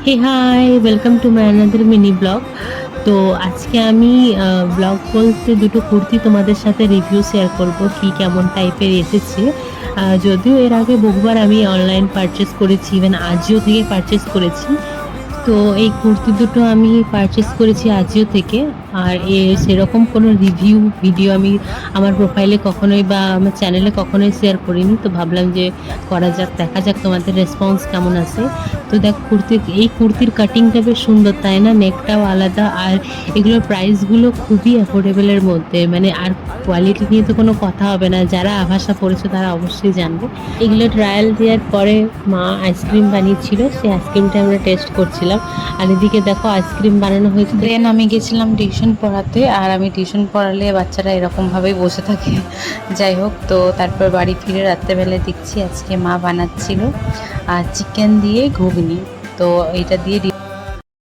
Hey hi, welcome to my another mini blog. তো আজকে আমি ব্লগ বলতে দুটো কুর্তি তোমাদের সাথে রিভিউ শেয়ার করব, কি কেমন টাইপের এসেছে। যদিও এর আগে বহুবার আমি অনলাইন পারচেস করেছি, ইভেন আজিও থেকে পারচেস করেছি। তো এই কুর্তি দুটো আমি পারচেস করেছি আজিও থেকে। আর সেরকম কোনো রিভিউ ভিডিও আমি আমার প্রোফাইলে কখনোই বা আমার চ্যানেলে কখনোই শেয়ার করিনি, তো ভাবলাম যে করা যাক, দেখা যাক তোমাদের রেসপন্স কেমন আসে। তো দেখ, এই কুর্তির কাটিংটা বেশ সুন্দর, তাই না? নেকটাও আলাদা, আর এগুলোর প্রাইসগুলো খুবই অ্যাফোর্ডেবলের মধ্যে, মানে আর কোয়ালিটি নিয়ে তো কোনো কথা হবে না, যারা আভাসা পড়েছে তারা অবশ্যই জানবে। এগুলো ট্রায়াল দেওয়ার পরে মা আইসক্রিম বানিয়েছিল, সেই আইসক্রিমটা আমরা টেস্ট করছিলাম। আর এদিকে দেখো আইসক্রিম বানানো হয়েছে। দেন আমি গেছিলাম টিউশন পড়াতে, আর আমি টিউশন পড়ালে বাচ্চারা এরকমভাবেই বসে থাকে। যাই হোক, তো তারপর বাড়ি ফিরে রাত্রেবেলায় দেখছি আজকে মা বানাচ্ছিল আর চিকেন দিয়ে ঘুগনি। তো এইটা দিয়ে